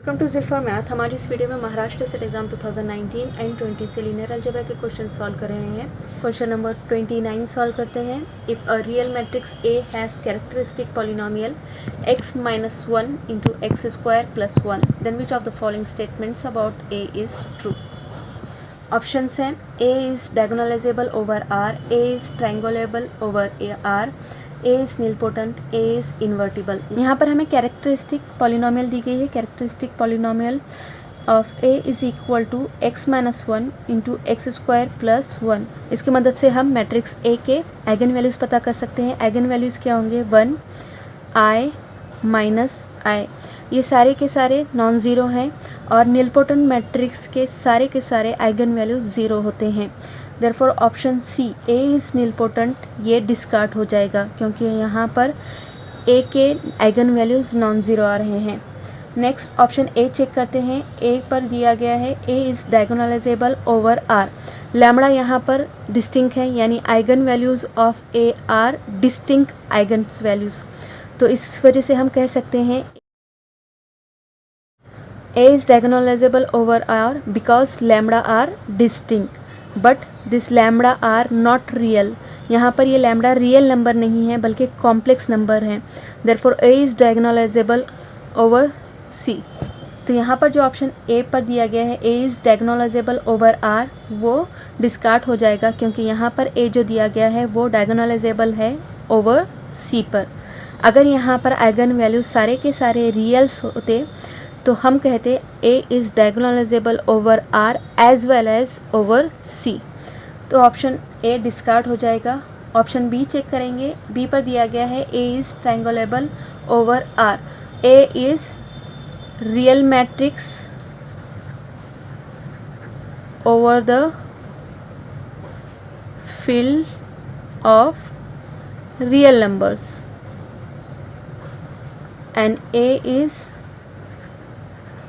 Welcome to ज़िल्फर math. हमारी इस video में महाराष्ट्र सेट एग्जाम 2019 एंड 20 से लीनियर अलजेब्रा के क्वेश्चन सॉल्व कर रहे हैं। क्वेश्चन नंबर 29 सॉल्व करते हैं। If a real matrix A has characteristic polynomial x minus 1 into x square plus 1 then which of the following statements about A is true. Options हैं A is diagonalizable over R, A is triangulable over a R, A is nilpotent, A is invertible. यहाँ पर हमें characteristic polynomial दी गई है। Characteristic polynomial of A is equal to X minus 1 into x square plus 1। इसकी मदद से हम मैट्रिक्स ए के आइगन वैल्यूज़ पता कर सकते हैं। आइगन वैल्यूज़ क्या होंगे? 1 आई माइनस आई। ये सारे के सारे नॉन ज़ीरो हैं और नीलपोटेंट मैट्रिक्स के सारे आइगन वैल्यूज़ ज़ीरो होते हैं। Therefore option C A is nilpotent ये डिस्कार्ड हो जाएगा क्योंकि यहाँ पर ए के आइगन वैल्यूज़ नॉन ज़ीरो आ रहे हैं। नेक्स्ट ऑप्शन ए चेक करते हैं। ए पर दिया गया है A is diagonalizable over R. Lambda यहाँ पर डिस्टिंक्ट है, यानी eigen values of A are distinct eigen values. तो इस वजह से हम कह सकते हैं A is diagonalizable over R because lambda are distinct, but this lambda are not real। यहाँ पर ये lambda रियल नंबर नहीं है बल्कि कॉम्प्लेक्स नंबर है। therefore A is diagonalizable over C। तो यहाँ पर जो ऑप्शन ए पर दिया गया है A is diagonalizable over R वो डिस्कार्ड हो जाएगा क्योंकि यहाँ पर A जो दिया गया है वो डायगोनलाइजेबल है ओवर C पर। अगर यहाँ पर आइगन वैल्यू सारे के सारे रियल्स होते तो हम कहते A is diagonalizable over R as well as over C। तो ऑप्शन ए डिस्कार्ड हो जाएगा। ऑप्शन बी चेक करेंगे। बी पर दिया गया है A is triangulable over R। A is real matrix over the field of real numbers and A is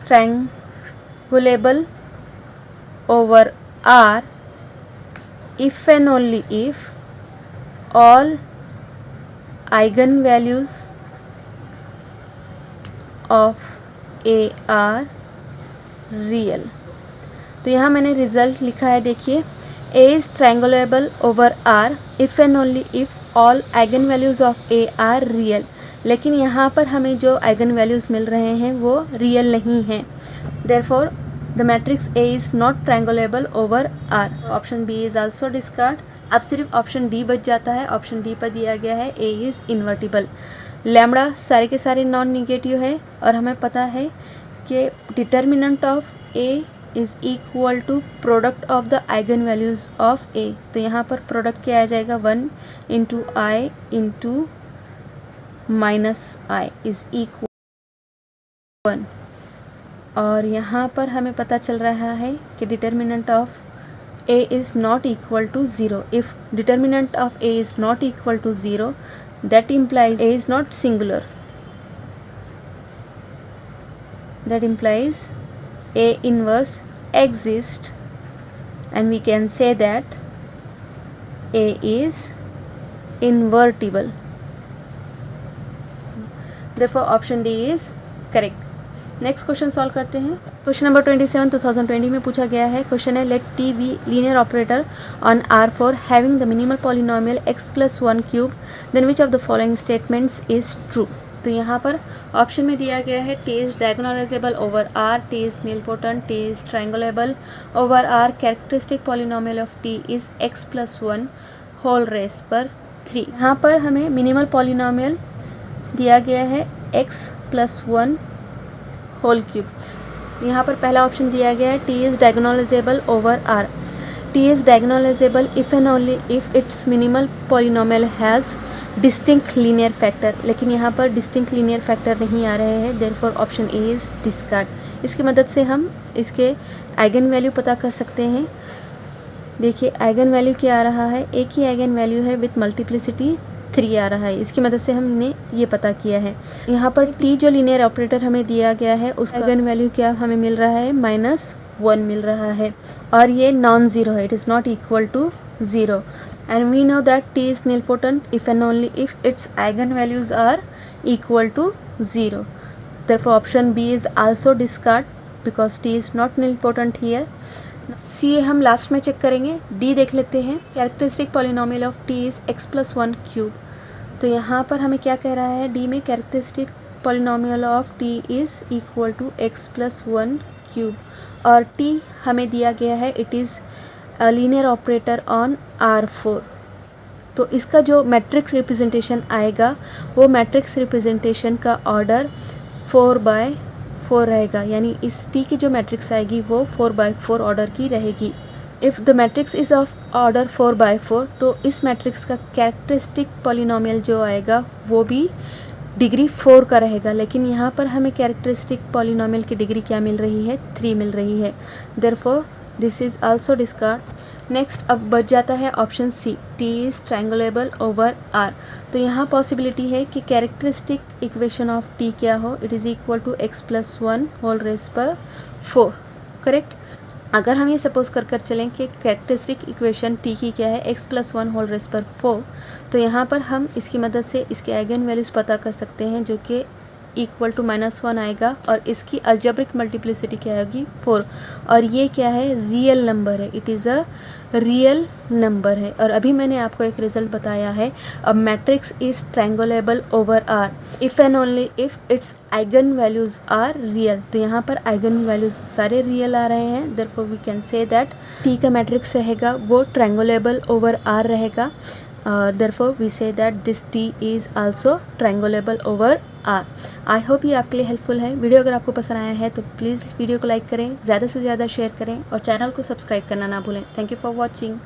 triangulable over R if and only if all eigenvalues of A are real। तो यहाँ मैंने result लिखा है, देखिए A is triangulable over R if and only if all eigenvalues of A are real। लेकिन यहाँ पर हमें जो आइगन वैल्यूज़ मिल रहे हैं वो रियल नहीं हैं। Therefore the matrix A is not triangulable over R. Option B is also discard. अब सिर्फ ऑप्शन डी बच जाता है। ऑप्शन डी पर दिया गया है ए इज़ इन्वर्टिबल। लैम्बडा सारे के सारे नॉन निगेटिव है और हमें पता है कि determinant of A is equal to product of the eigen values of A. तो यहाँ पर प्रोडक्ट क्या आ जाएगा? 1 into i into minus i is equal 1। और यहाँ पर हमें पता चल रहा है कि determinant of A is not equal to zero. If determinant of A is not equal to zero that implies A is not singular. That implies A inverse exist and we can say that A is invertible। Therefore option D is correct। Next question solve करते हैं। Question number 27 2020 में पूछा गया है। Question है let T be linear operator on R4 having the minimal polynomial x plus 1 cube then which of the following statements is true. तो यहाँ पर ऑप्शन में दिया गया है T is diagonalizable over R, T is nilpotent, T is triangulable over R, characteristic polynomial of T is x plus 1 whole raise पर 3। यहाँ पर हमें मिनिमल पॉलिनोमियल दिया गया है x प्लस 1 होल क्यूब। यहाँ पर पहला ऑप्शन दिया गया है T is diagonalizable over R। T is diagonalisable if and only if it's minimal polynomial has distinct linear factor. लेकिन यहाँ पर डिस्टिंक्ट लीनियर फैक्टर नहीं आ रहे हैं। Therefore option A is discard. इसकी मदद से हम इसके आइगन वैल्यू पता कर सकते हैं। देखिए आइगन वैल्यू क्या आ रहा है? एक ही आइगन वैल्यू है विथ मल्टीप्लिसिटी 3 आ रहा है। इसकी मदद से हमने ये पता किया है। यहाँ पर T जो लीनियर ऑपरेटर हमें दिया गया है उसका आइगन वैल्यू क्या हमें मिल रहा है? -1 मिल रहा है और ये नॉन ज़ीरो है। It is not equal to zero and we know that T is nilpotent if and only if its eigenvalues are equal to 0। Therefore option B is also discard because T is not important here. C हम last में check करेंगे. D देख लेते हैं. Characteristic polynomial of T is x+1 cube. तो यहाँ पर हमें क्या कह रहा है, D में characteristic polynomial of T is equal to x+1 cube और T हमें दिया गया है it is linear operator on R4. तो इसका जो मैट्रिक्स रिप्रेजेंटेशन आएगा वो मैट्रिक्स रिप्रेजेंटेशन का ऑर्डर 4/4 रहेगा, यानी इस T की जो मैट्रिक्स आएगी वो 4/4 ऑर्डर की रहेगी. If the matrix is of order 4/4 तो इस मैट्रिक्स का कैरेक्टरिस्टिक पॉलिनोमियल जो आएगा वो भी डिग्री 4 का रहेगा. लेकिन यहाँ पर हमें कैरेक्टरिस्टिक पॉलिनोमियल की डिग्री क्या मिल रही है, 3 मिल रही है. Therefore this is also discard. Next अब बच जाता है option C, T is triangulable over R. तो यहाँ पॉसिबिलिटी है कि कैरेक्टरिस्टिक इक्वेशन ऑफ T क्या हो, it is equal to x+1 whole raise पर 4. करेक्ट. अगर हम ये सपोज़ कर चलें कि कैरेक्टरिस्टिक इक्वेशन T की क्या है, x+1 होल रेज़ पर 4, तो यहाँ पर हम इसकी मदद से इसके आइगन वैल्यूज़ पता कर सकते हैं जो कि इक्वल टू -1 आएगा और इसकी अलजेब्रिक मल्टीप्लिसिटी क्या आएगी 4. और ये क्या है, रियल नंबर है, it is a real number है. और अभी मैंने आपको एक रिजल्ट बताया है, a matrix is triangulable over R if and only if its eigenvalues are real. तो यहाँ पर आइगन वैल्यूज़ सारे रियल आ रहे हैं. Therefore we can say that T का मैट्रिक्स रहेगा वो ट्रायंगुलेबल ओवर R रहेगा. Therefore we say that this T is also triangulable over R. I hope ये आपके लिए हेल्पफुल है. वीडियो अगर आपको पसंद आया है तो प्लीज़ वीडियो को लाइक करें, ज़्यादा से ज़्यादा शेयर करें और चैनल को सब्सक्राइब करना ना भूलें. Thank you for watching.